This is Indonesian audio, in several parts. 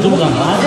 Itu bukan lagi.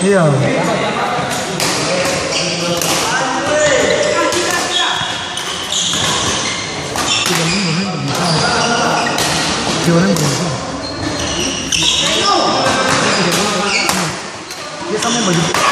Iya. Dia sama baju.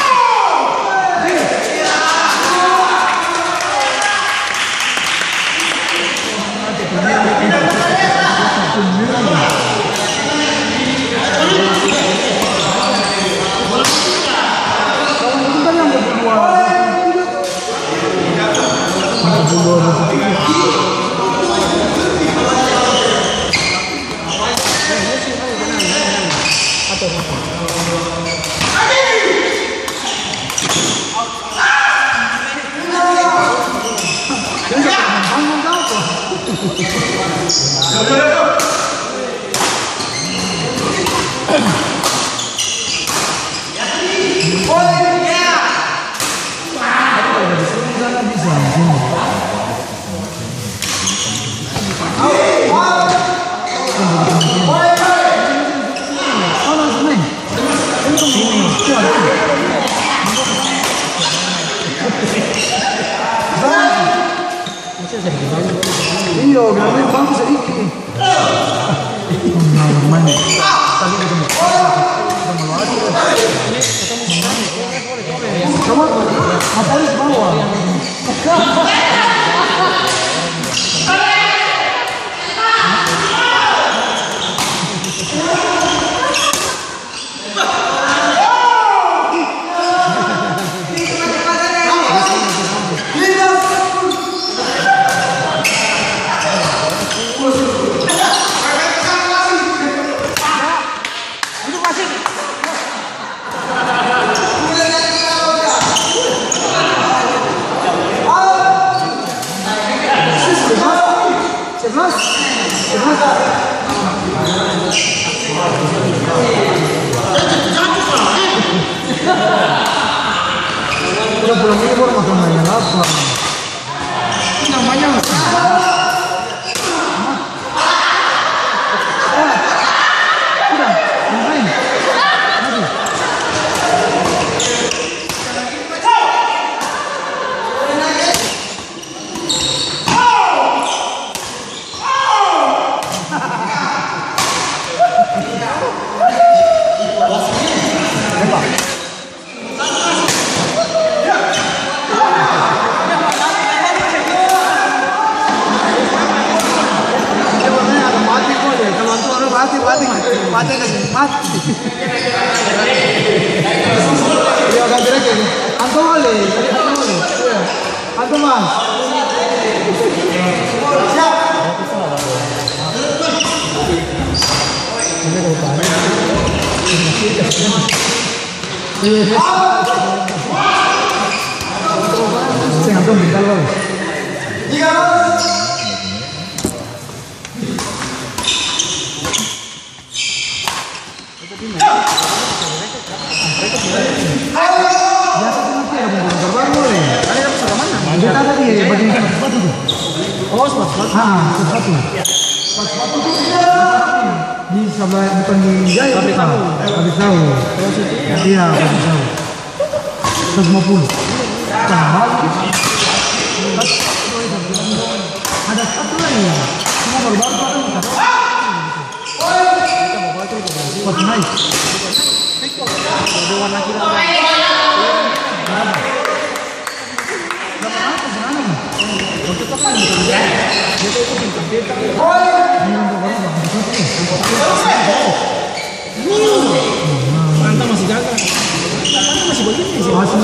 Antum boleh, antum boleh. Antum mas. Siap. Saya antum bentar loh. Kita tadi bagian sepatu tuh. Oh, sepatu. Sepatu. Sepatu tuh di sebelah bukan di jaya. Habis tahu. Iya, habis tahu. 150. Ada satu lagi ya. Cuma baru-baru sepatu naik. Ada warna kita. Mantap masih jaga. Masih begini sih. Masih.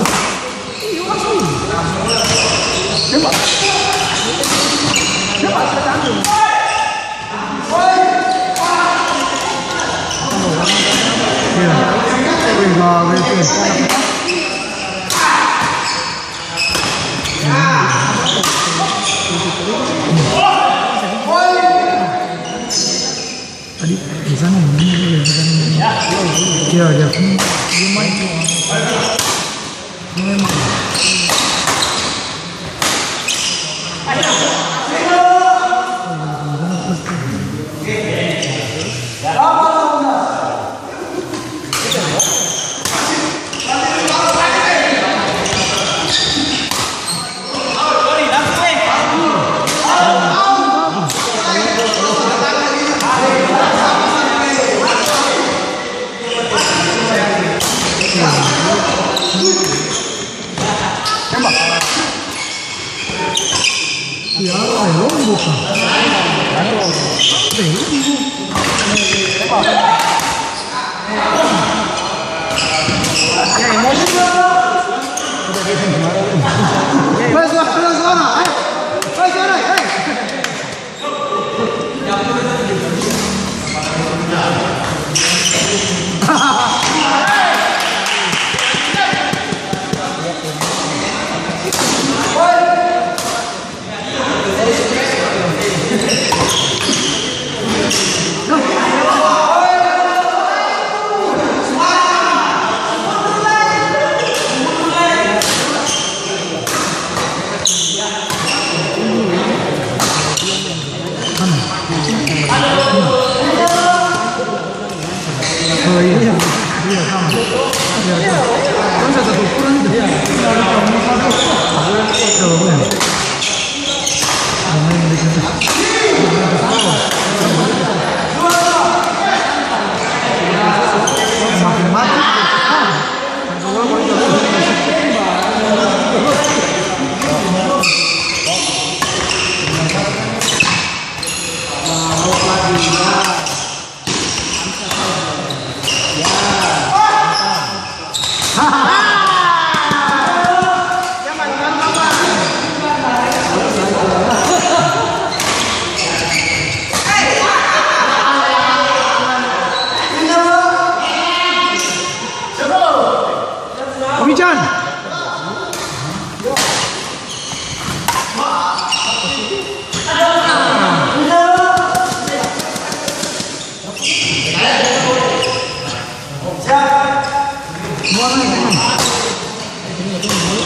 Coba. Tadi di sana ya.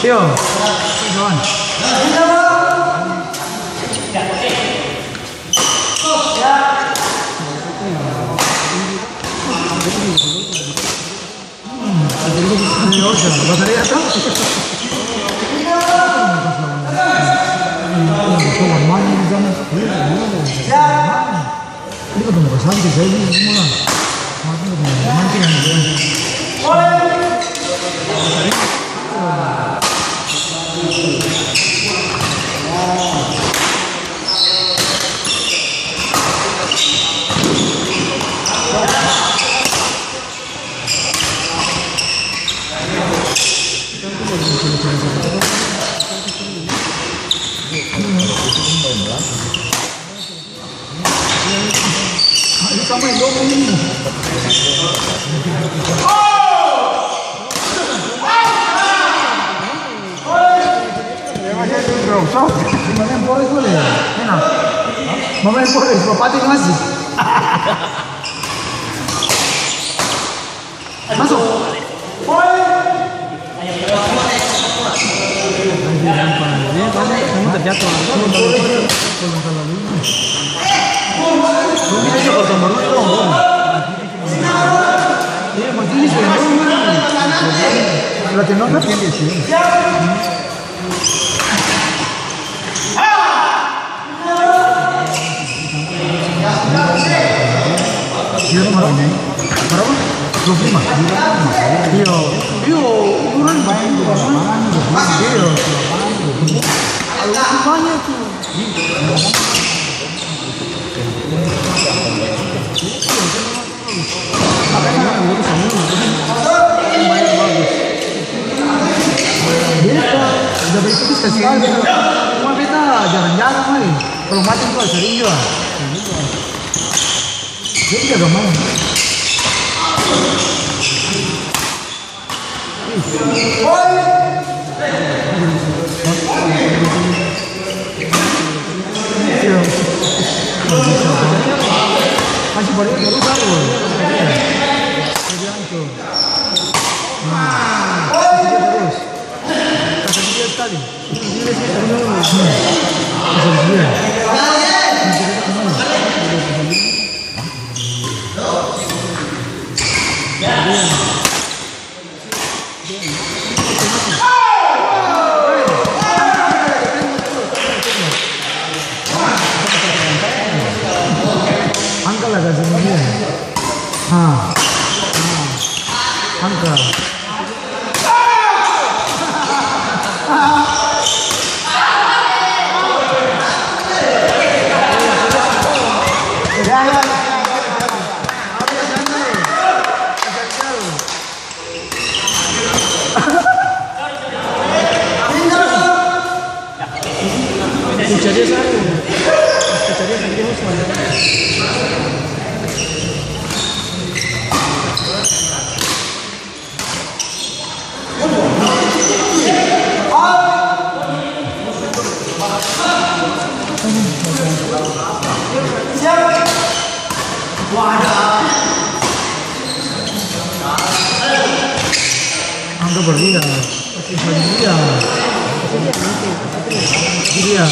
Yo, kawan. Baterai atau? Ini ketemu kesanti saya ini semua. Sama yang dong ini. Main bola boleh. Enak. Main bola, bapaknya ngasih. Masuk. Kamu terjatuh. Cuma beta jarang-jarang kali. Kalau mati tuh sering juga. Dia juga main. Masih balik baru satu. Terus. Kasih dia sekali. Angkat lah kasih dia. Angkat. Angka berlian, dia.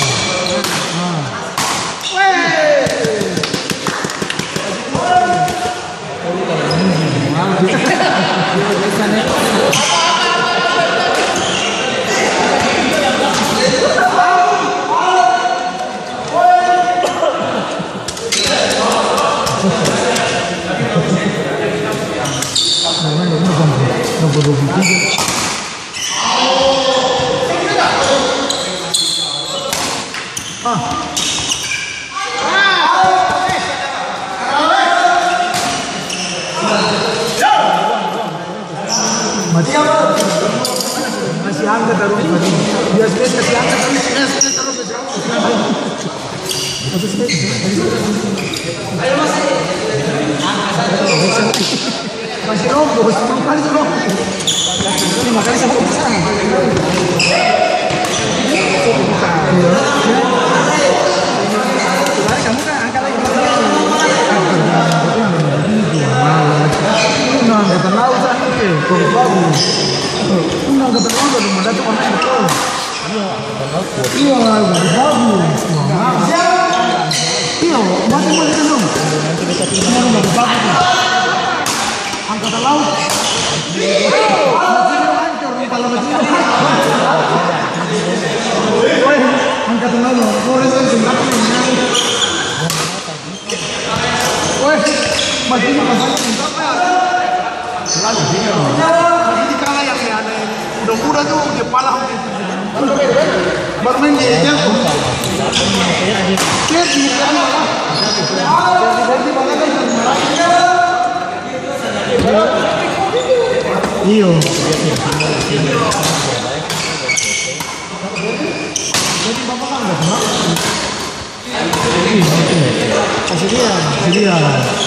Masih angkat terus tadi. Biasanya kasih angkat terus. Masih rombos, 5 kali rombos. 5 kali sama besar. Kamu kan angkat lagi. Angkatan laut sana ke, bagus. Angkatan laut udah mendadak orang betul. Iya, bagus. Iya, masih kan dong. Bagus. Angkatan laut. Angkatan laut. Masih Jadi kalah yang ada udah muda tuh kepala baru main dia iyo Dia. Hujan.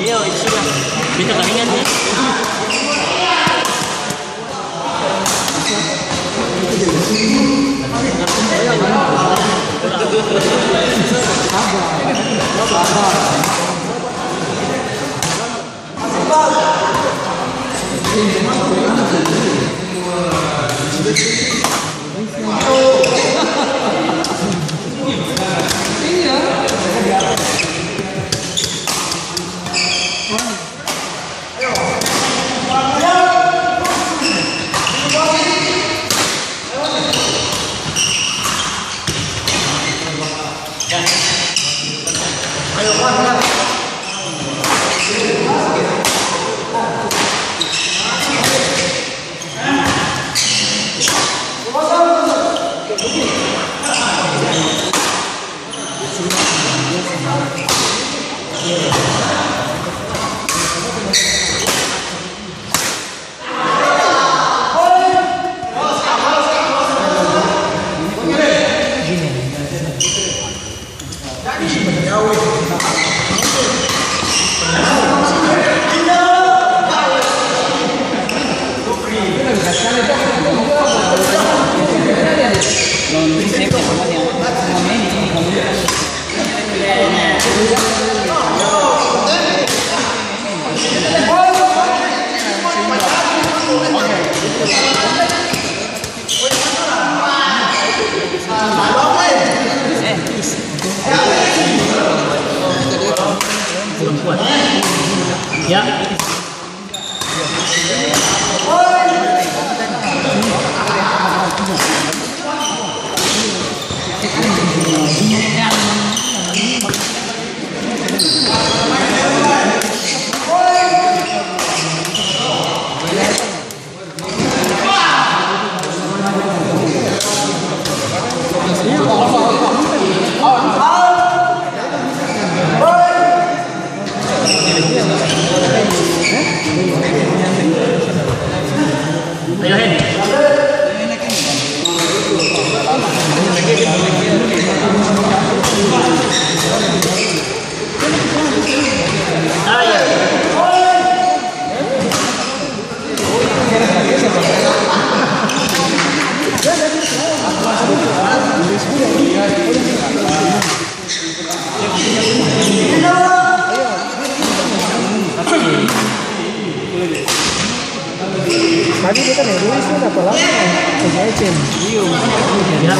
Iya, itu sudah. Bisa keringan ya. Ya. Ayo Hen. Tadi dia kan egois kan apa lagi? Saya cem. Ya.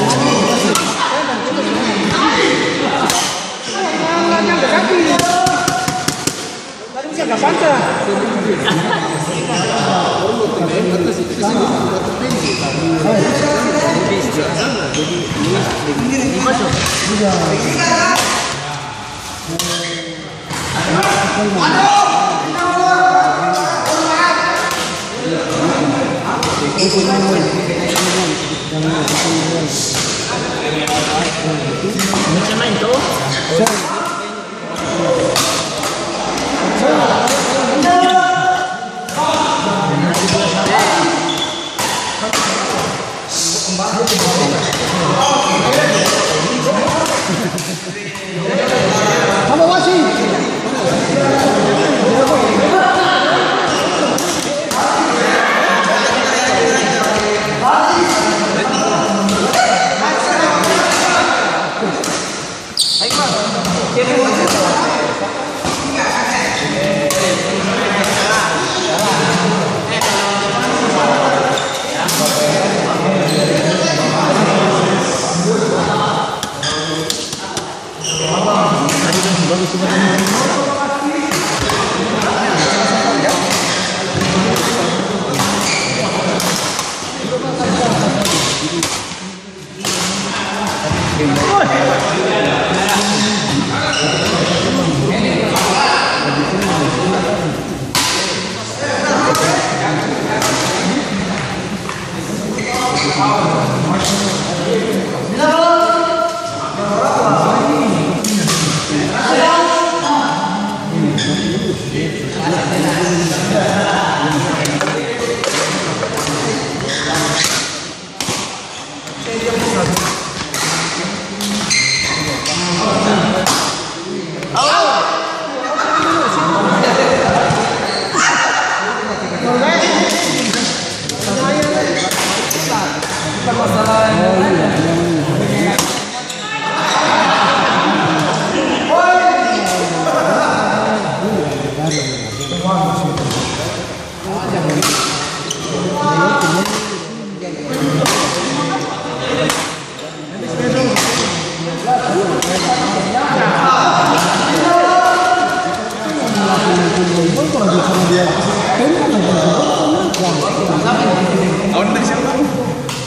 Tangannya ke kaki. Tadi bisa nggak panca. Macam main tu? Kamu masih?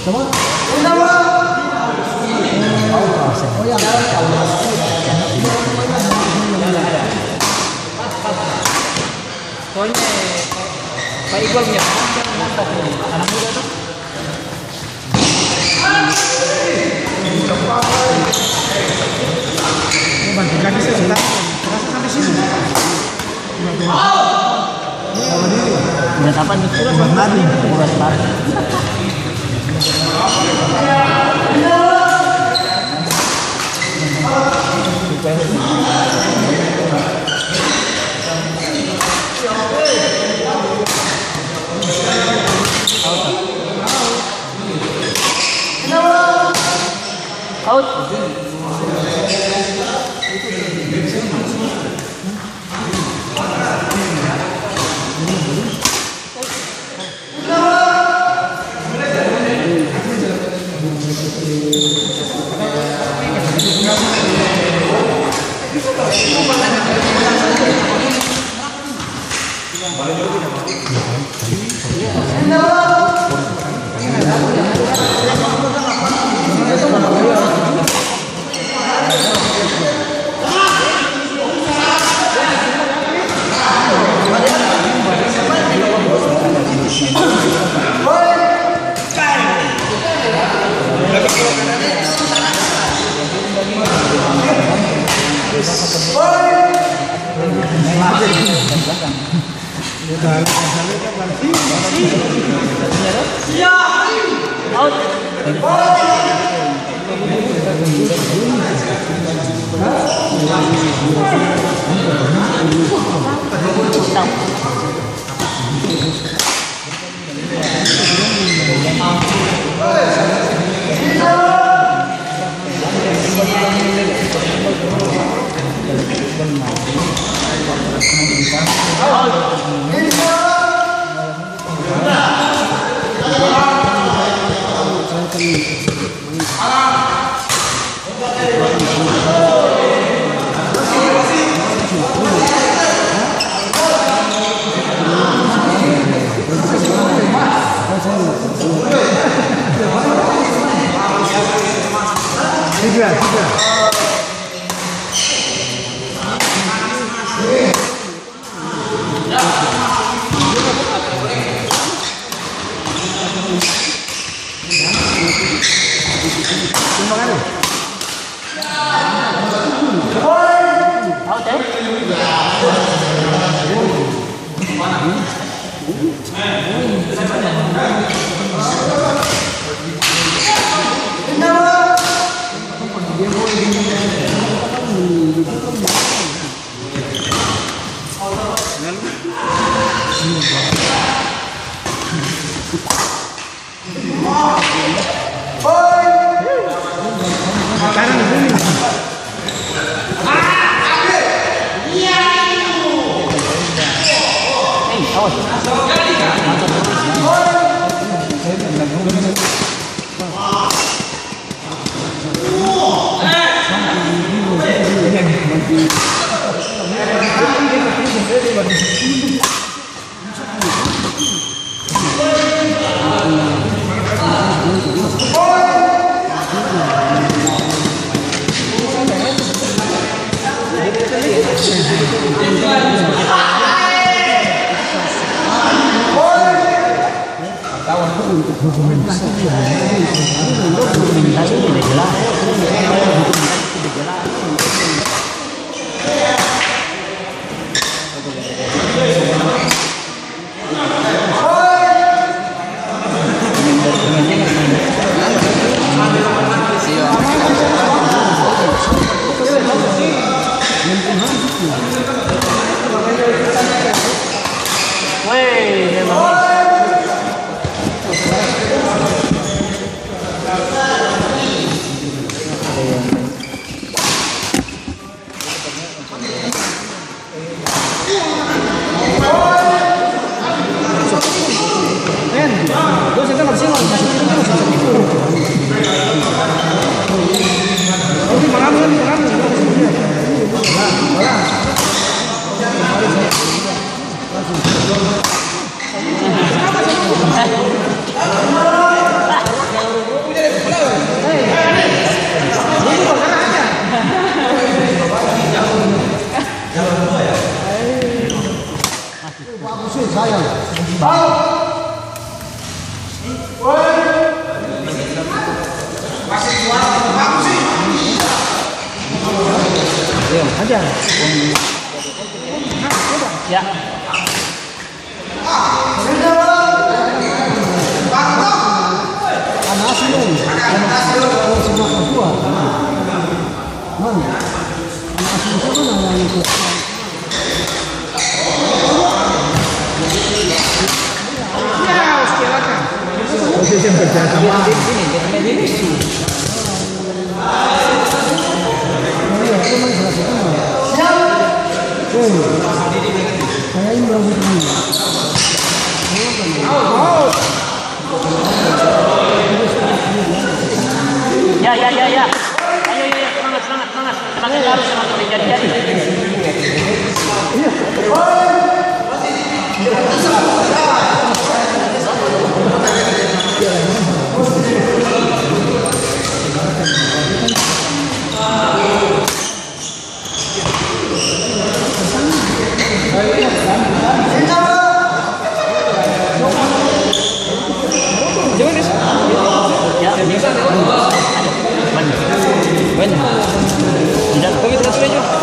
Sama? Oh ya. Soalnya Pak Iqbal punya anak muda tuh. Bantu kaki saya sudah terasa sampai sini. Sama diri. Udah kapan tuh? Udah start. Out. Aja. Ya. Anak asli lagi. Anak sebelah kedua. Mana? Anak asli siapa yang ikut? Ya, silakan. Posisi yang kerja sama. Ini. Saya ini baru begini. Ya. Ayo, semangat. Semakin harus semakin menjadi. Banyak. Tidak, kok kita sudah juga.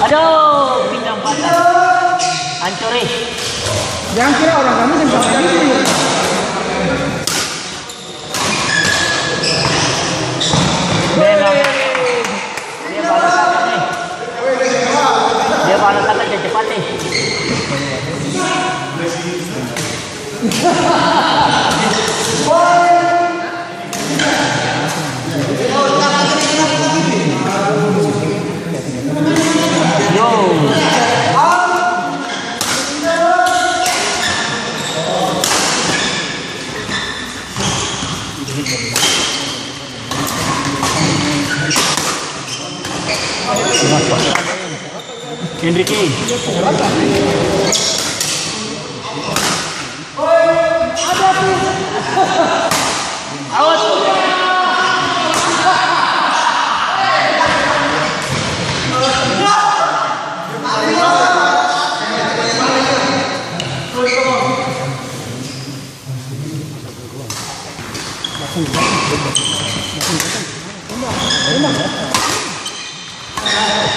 Aduh, pindang patah. Hancur nih. Jangan kira orang kami yang bakal gitu. Dia balas kata cepat nih. Enrique. Out.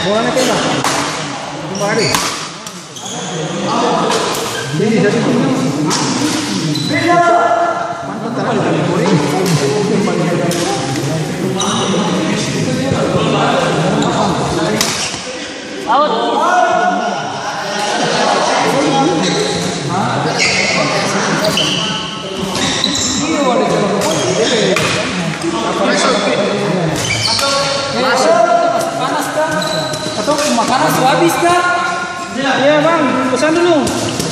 Bolanya tembak. Kembali. Ini jadi Out. Panas kah? Atau makanan sudah habis kah? Iya bang, pesan dulu.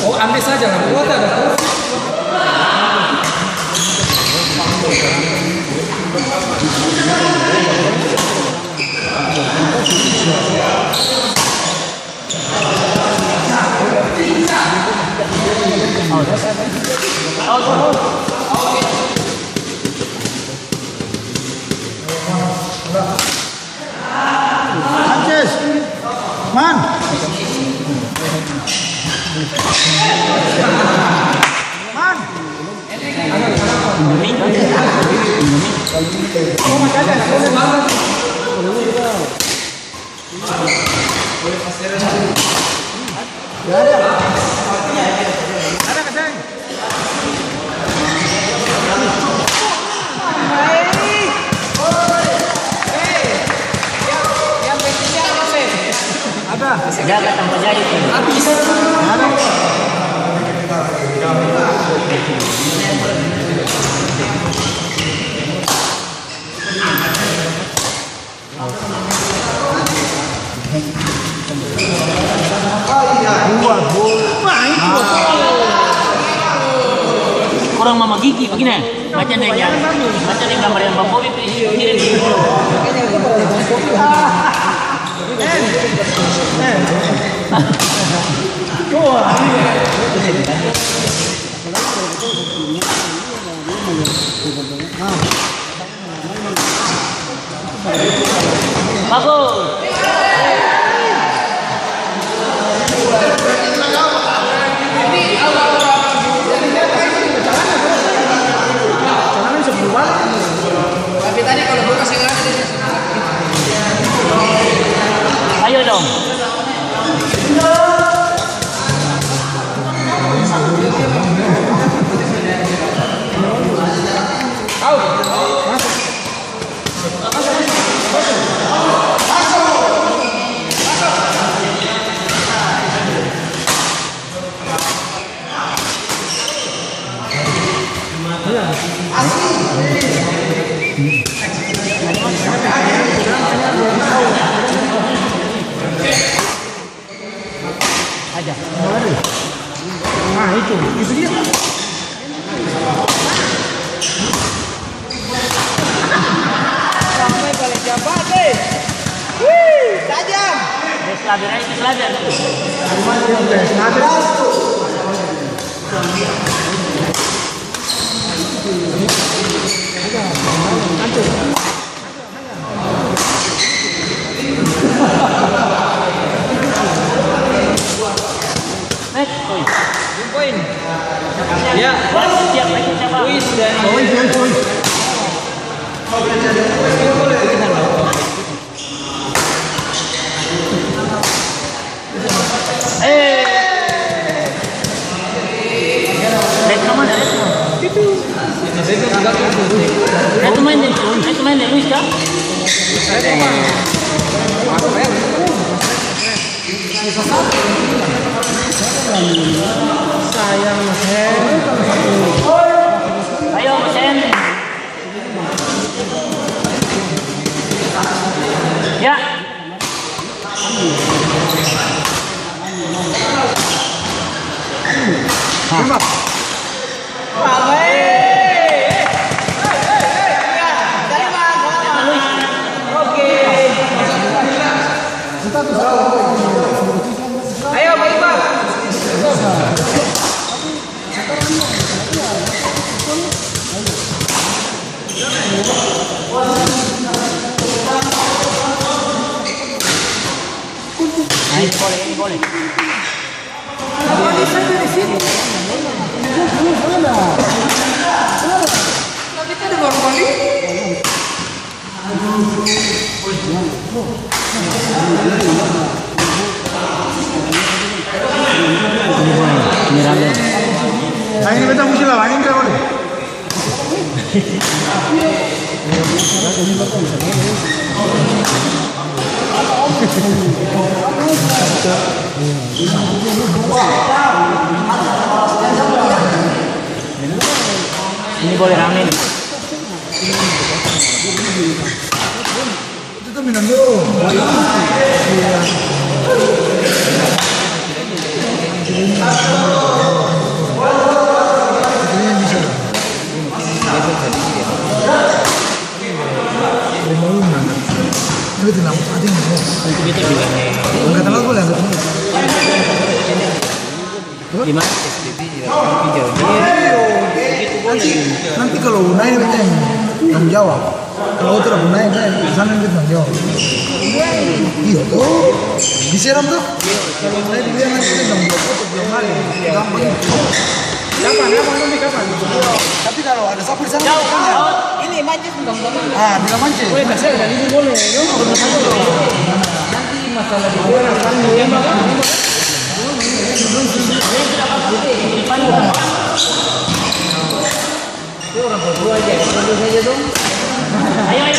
Oh ambil saja lah, buat ada. Sanchez, man. Man. Ada kasih. Ada. Jaga tanpa jadi. Habis. Ada. Kurang mama gigi begini. Baca nanya. Baca nih gambar yang Bang Bobi kirim di dulu. Bagus. Ini awal Aja. Nah itu dia. Sampai balik jabat deh. Wih, tajam. Selabir aja, selabir. Poin. Ya. Siap lagi siapa? Wis dan Itu main deh, Luis kah? Sayang Mas Hen. Ayo Mas Hen. Ya. Tembak. ayo Pak Iqbal. Ini boleh, ini boleh. Kita ada baru kali. Ini rame. Nah ini beta musim lah, ini berapa deh? Ini boleh rame nih. Itu tuh minum dulu. Itu tidak mau tadi nih. Angkat telat boleh angkat telat. Gimana? Nanti kalau naik beta yang tanggung jawab. Kalau tidak naik saya di sana beta tanggung jawab. Iya tuh. Disiram tuh. Kalau naik dia nanti kita tanggung jawab foto belum hari. Gampang. Kapan? Tapi kalau ada sapu di sana. Ini mancing dong. Ah, bila mancing. Saya udah libur boleh. Nanti masalah di luar akan orang berdua aja, berdua saja dong. Ayo, ayo.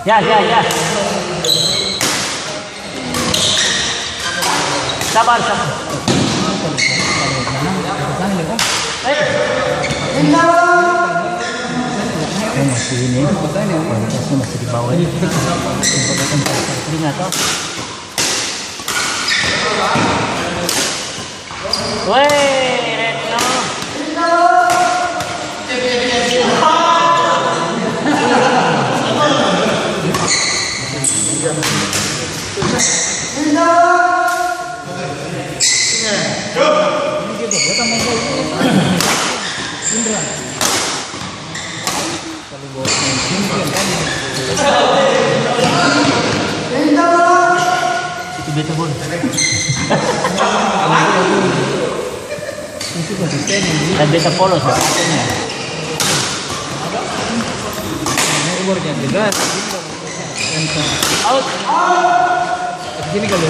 Ya. Sabar. Masih ini, kualitasnya masih di bawah ini. Ingat toh. Woi, Retno. Itu beta boleh. Dan beta polos katanya. Umurnya jelas. Out. Gini kalau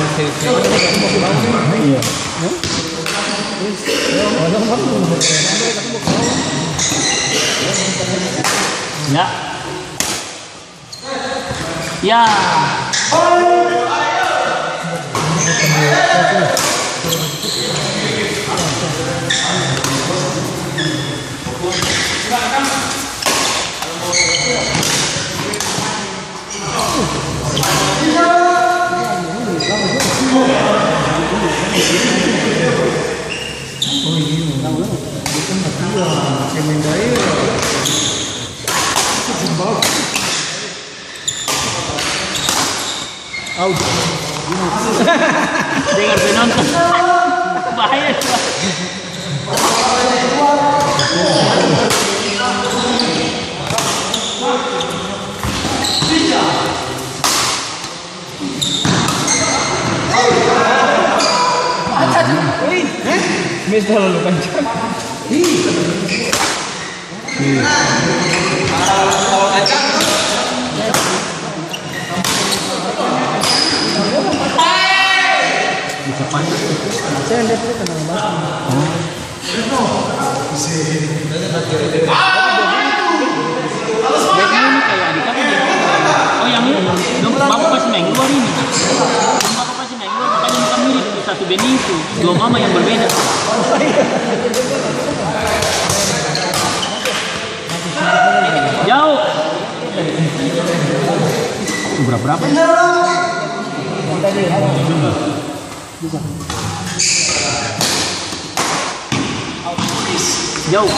iya. Ya. Ya. Out. Dengar penonton. Bahaya. Miss terlalu kencang. Saya lihat itu kenal Oh yang ini, bapak pasti main keluar ini. Bapak pasti main keluar, makanya muka mirip satu bening itu, dua mama yang berbeda. Jauh. Berapa? Jauh.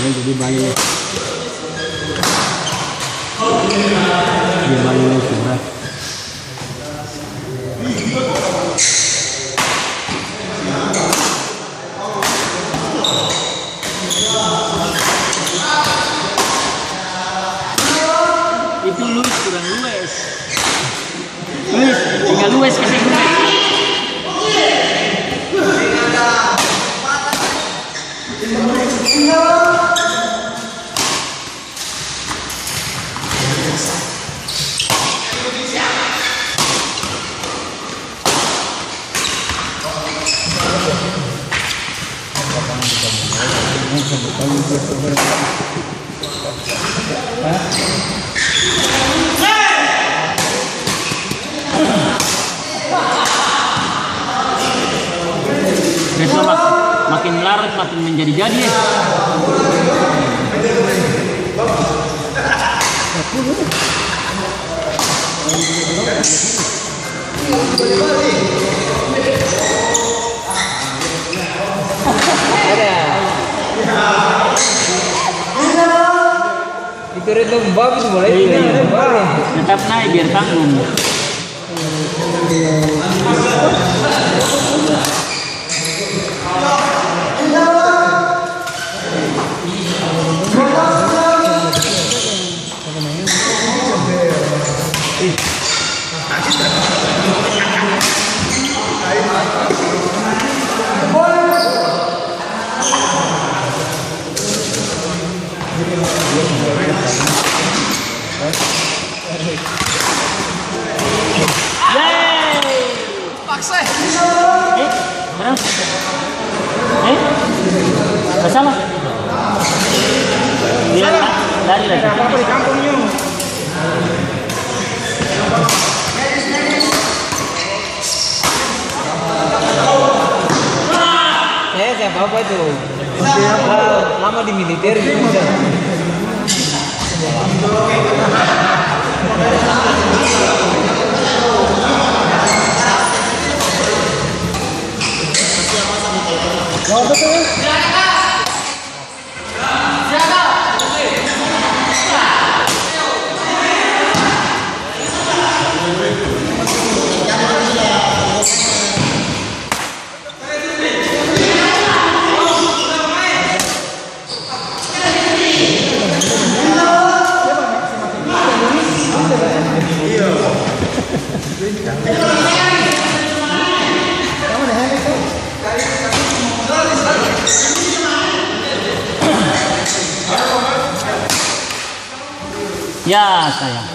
Jadi balik. Dia balik sudah. Itu Luis kurang luwes. Luis, tinggal luwes kasih luwes. Besok makin larut makin menjadi-jadi ya. Itu red lembab itu boleh. Tetap naik biar tanggung. Bersama. Dia lari lagi. Apa di kampungnya? Siapa apa itu? Lama di militer itu. Ya, sayang.